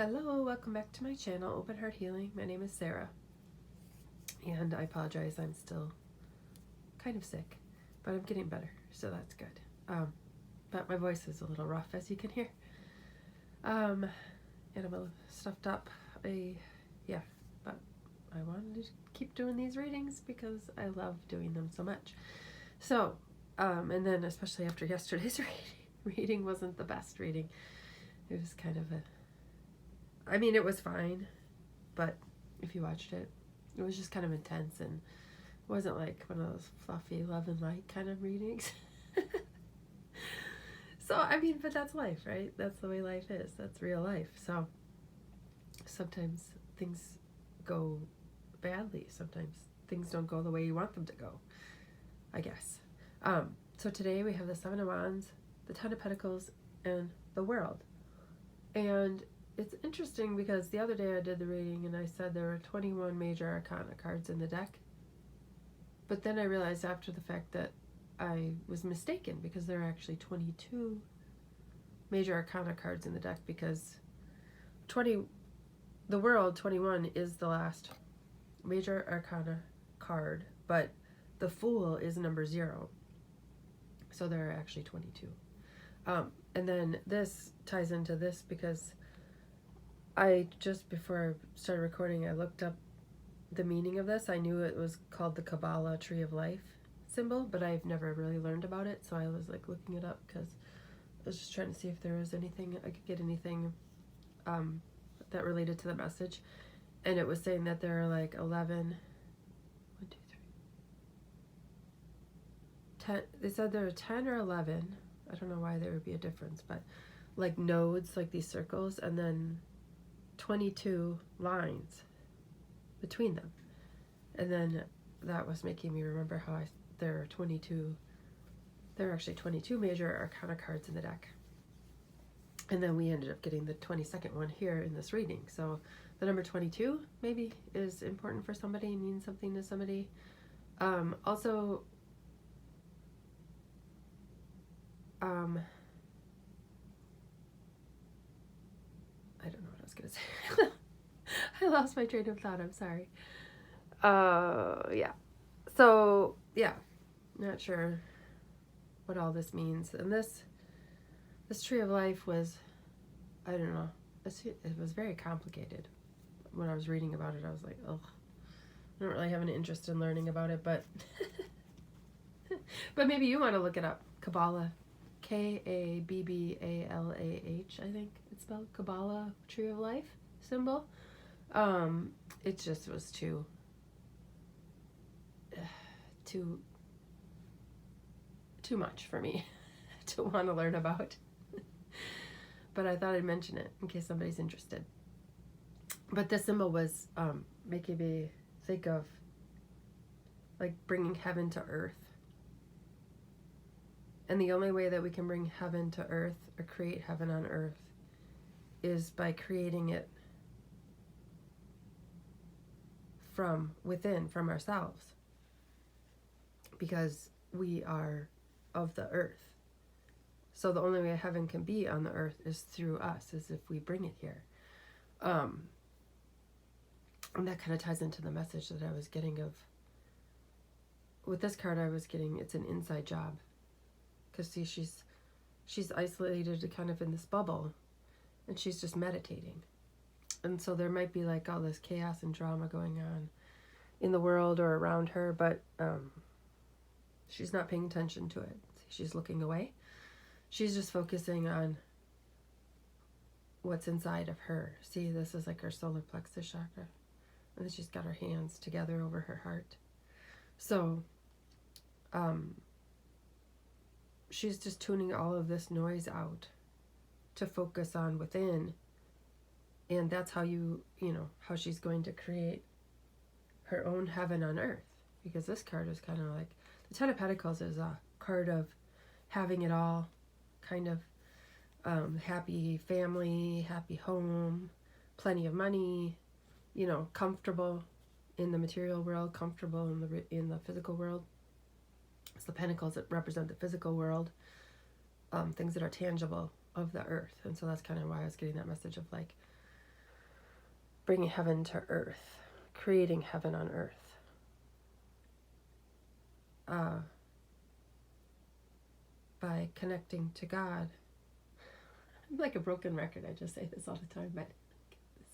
Hello, welcome back to my channel, Open Heart Healing. My name is Sarah, and I apologize, I'm still kind of sick, but I'm getting better, so that's good. But my voice is a little rough, as you can hear. And I'm a little stuffed up. But I wanted to keep doing these readings because I love doing them so much. So, and then especially after yesterday's reading wasn't the best reading. It was kind of it was fine, but if you watched it, it was just kind of intense and wasn't like one of those fluffy love and light kind of readings. So, but that's life, right? That's the way life is. That's real life. So sometimes things go badly. Sometimes things don't go the way you want them to go, I guess. So today we have the Seven of Wands, the Ten of Pentacles, and the World. And it's interesting because the other day I did the reading and I said there were 21 major arcana cards in the deck. But then I realized after the fact that I was mistaken because there are actually 22 major arcana cards in the deck because the World, 21, is the last major arcana card, but the Fool is number 0. So there are actually 22. And then this ties into this because I just before I started recording, I looked up the meaning of this. I knew it was called the Kabbalah Tree of Life symbol, but I've never really learned about it. So I was like looking it up because I was just trying to see if there was anything, I could get anything that related to the message. And it was saying that there are like 10, they said there are 10 or 11. I don't know why there would be a difference, but like nodes, like these circles, and then 22 lines between them. And then that was making me remember how there are actually 22 major arcana cards in the deck. And then we ended up getting the 22nd one here in this reading. So the number 22 maybe is important for somebody, means something to somebody. Also, I don't know what I was going to say. I lost my train of thought. I'm sorry. Yeah. So, yeah. Not sure what all this means. And this Tree of Life was, I don't know, it was very complicated. When I was reading about it, I was like, oh, I don't really have any interest in learning about it, but but maybe you want to look it up. Kabbalah. Kabbalah, I think it's spelled. Kabbalah Tree of Life symbol. It just was too much for me to want to learn about. But I thought I'd mention it in case somebody's interested. But this symbol was making me think of like bringing heaven to earth. And the only way that we can bring heaven to earth or create heaven on earth is by creating it from within, from ourselves. Because we are of the earth. So the only way heaven can be on the earth is through us, is if we bring it here. And that kind of ties into the message that I was getting of, with this card I was getting, it's an inside job. Because see, she's isolated kind of in this bubble, and she's just meditating. And so there might be like all this chaos and drama going on in the world or around her, but she's not paying attention to it. She's looking away. She's just focusing on what's inside of her. See, this is like her solar plexus chakra. And then she's got her hands together over her heart. So, she's just tuning all of this noise out to focus on within. And that's how how she's going to create her own heaven on earth. Because this card is kind of like, the Ten of Pentacles is a card of having it all, kind of happy family, happy home, plenty of money, comfortable in the material world, comfortable in the physical world. It's the pentacles that represent the physical world, things that are tangible of the earth. And so that's kind of why I was getting that message of like bringing heaven to earth, creating heaven on earth. By connecting to God. I'm like a broken record. I just say this all the time, but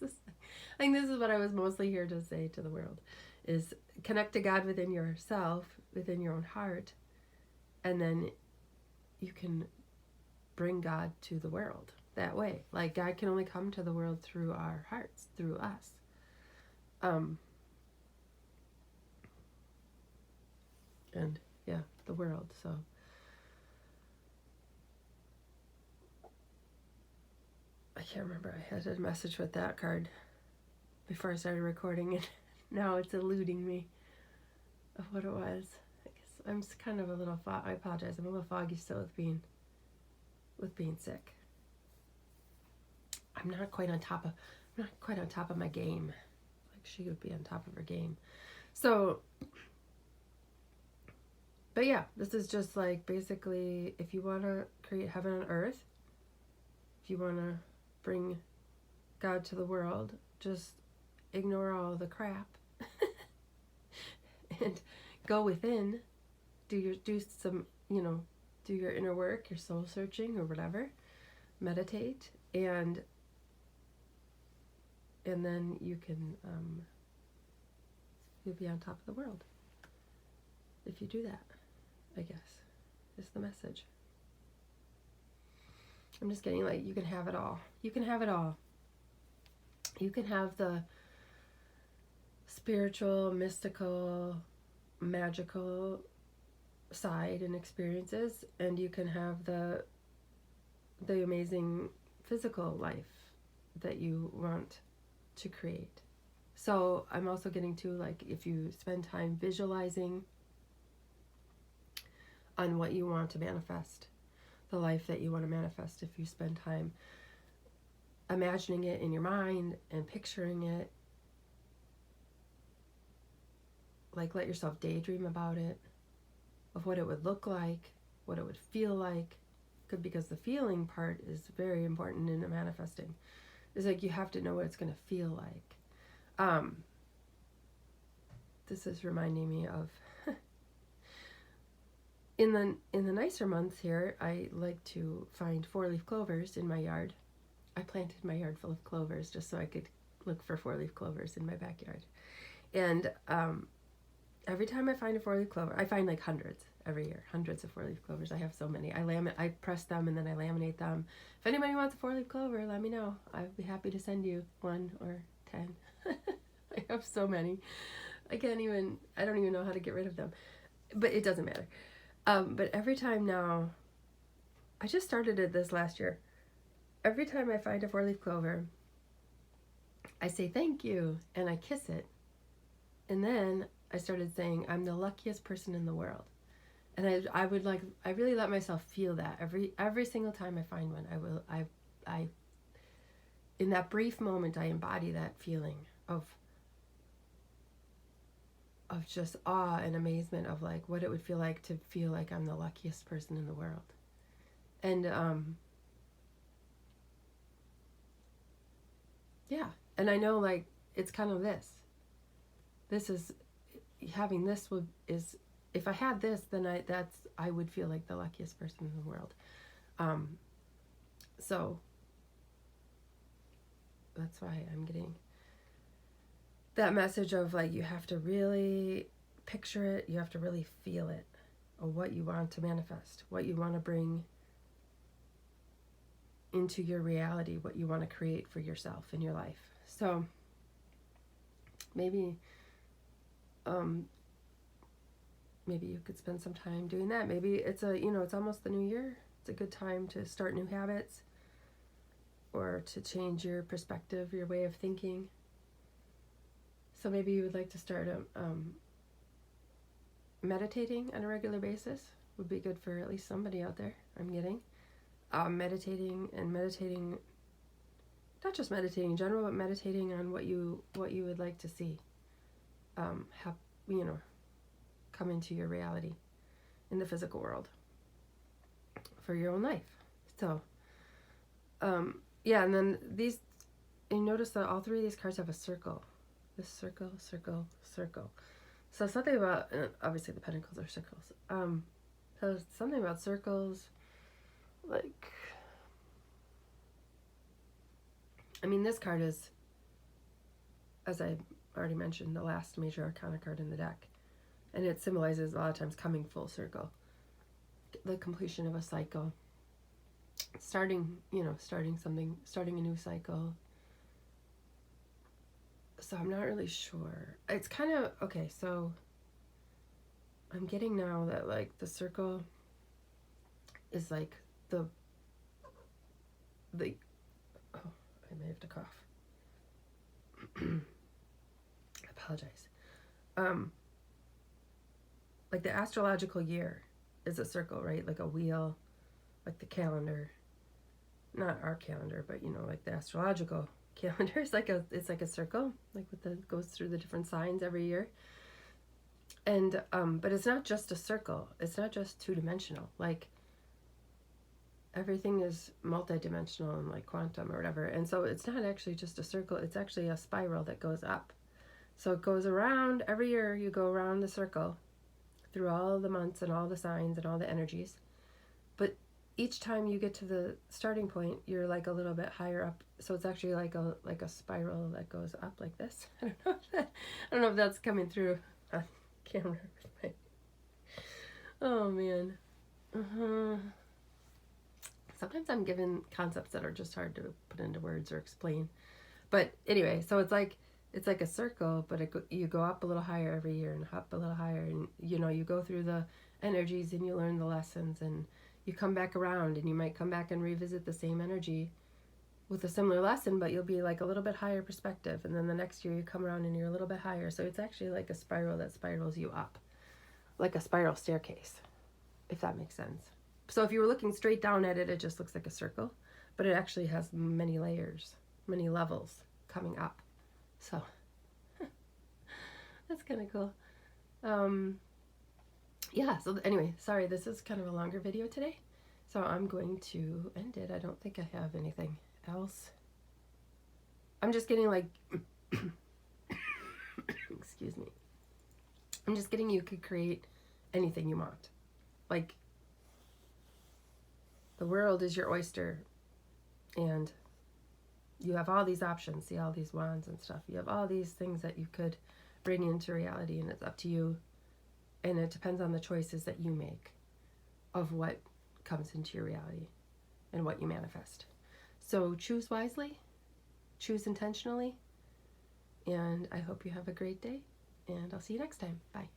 I think this is what I was mostly here to say to the world, is connect to God within yourself, within your own heart, and then you can bring God to the world that way. Like, God can only come to the world through our hearts, through us. And yeah, the world. So I can't remember. I had a message with that card before I started recording, and now it's eluding me of what it was. I guess I'm kind of a little. I apologize. I'm a little foggy still with being sick. I'm not quite on top of my game, like she would be on top of her game. So, but yeah, this is just like basically, if you want to create heaven on earth, if you want to bring God to the world, just ignore all the crap and go within, do your inner work, your soul searching or whatever, meditate, and then you can you'll be on top of the world if you do that, I guess, is the message. I'm just getting like, you can have it all. You can have it all. You can have the spiritual, mystical, magical side and experiences, and you can have the amazing physical life that you want to create. So I'm also getting to, like, if you spend time visualizing on what you want to manifest, the life that you want to manifest, if you spend time imagining it in your mind and picturing it, like, let yourself daydream about it, of what it would look like, what it would feel like, because the feeling part is very important in the manifesting. It's like, you have to know what it's going to feel like. This is reminding me of in the nicer months here, I like to find 4-leaf clovers in my yard. I planted my yard full of clovers just so I could look for 4-leaf clovers in my backyard. And every time I find a 4-leaf clover, I find like hundreds every year, hundreds of 4-leaf clovers. I have so many. I press them and then I laminate them. If anybody wants a 4-leaf clover, let me know. I'd be happy to send you 1 or 10. I have so many. I don't even know how to get rid of them, but it doesn't matter. But every time now, I just started it this last year. Every time I find a 4-leaf clover, I say thank you and I kiss it. And then I started saying, I'm the luckiest person in the world. And I really let myself feel that every single time I find one. I in that brief moment, I embody that feeling of just awe and amazement of like what it would feel like to feel like I'm the luckiest person in the world. And yeah, and I know, like, it's kind of this is having this is if I had this, then I would feel like the luckiest person in the world. So that's why I'm getting that message of, like, you have to really picture it, you have to really feel it, or what you want to manifest, what you want to bring into your reality, what you want to create for yourself in your life. So maybe you could spend some time doing that. Maybe it's it's almost the new year. It's a good time to start new habits or to change your perspective, your way of thinking. So maybe you would like to start meditating on a regular basis. Would be good for at least somebody out there, I'm getting. Meditating, not just meditating in general, but meditating on what you would like to see come into your reality in the physical world for your own life. So yeah, and then you notice that all three of these cards have a circle. This circle, circle, circle. So something about, obviously the pentacles are circles. So something about circles, like, I mean, this card is, as I already mentioned, the last major arcana card in the deck. And it symbolizes a lot of times coming full circle. The completion of a cycle. Starting, starting something, starting a new cycle. So I'm not really sure. It's kind of, okay, so I'm getting now that like the circle is like the oh, I may have to cough. I apologize. Like the astrological year is a circle, right? Like a wheel, like the calendar. Not our calendar, but like the astrological calendar is like it's like a circle, like goes through the different signs every year. And but it's not just a circle. It's not just two-dimensional. Like everything is multidimensional and like quantum or whatever. And so it's not actually just a circle. It's actually a spiral that goes up. So it goes around every year. You go around the circle through all the months and all the signs and all the energies. But each time you get to the starting point, you're like a little bit higher up. So it's actually like a spiral that goes up like this. I don't know if that's coming through on camera. Oh man. Sometimes I'm given concepts that are just hard to put into words or explain. But anyway, so it's like a circle, but you go up a little higher every year and up a little higher, and you go through the energies and you learn the lessons, and you come back around, and you might come back and revisit the same energy with a similar lesson, but you'll be like a little bit higher perspective, and then the next year you come around and you're a little bit higher. So it's actually like a spiral that spirals you up, like a spiral staircase, if that makes sense. So if you were looking straight down at it, it just looks like a circle, but it actually has many layers, many levels coming up. So that's kind of cool. Yeah, so anyway, sorry, this is kind of a longer video today, so I'm going to end it. I don't think I have anything else. I'm just getting like excuse me, I'm just getting you could create anything you want. Like, the world is your oyster, and you have all these options. See all these wands and stuff. You have all these things that you could bring into reality, and it's up to you. And it depends on the choices that you make of what comes into your reality and what you manifest. So choose wisely, choose intentionally, and I hope you have a great day, and I'll see you next time. Bye.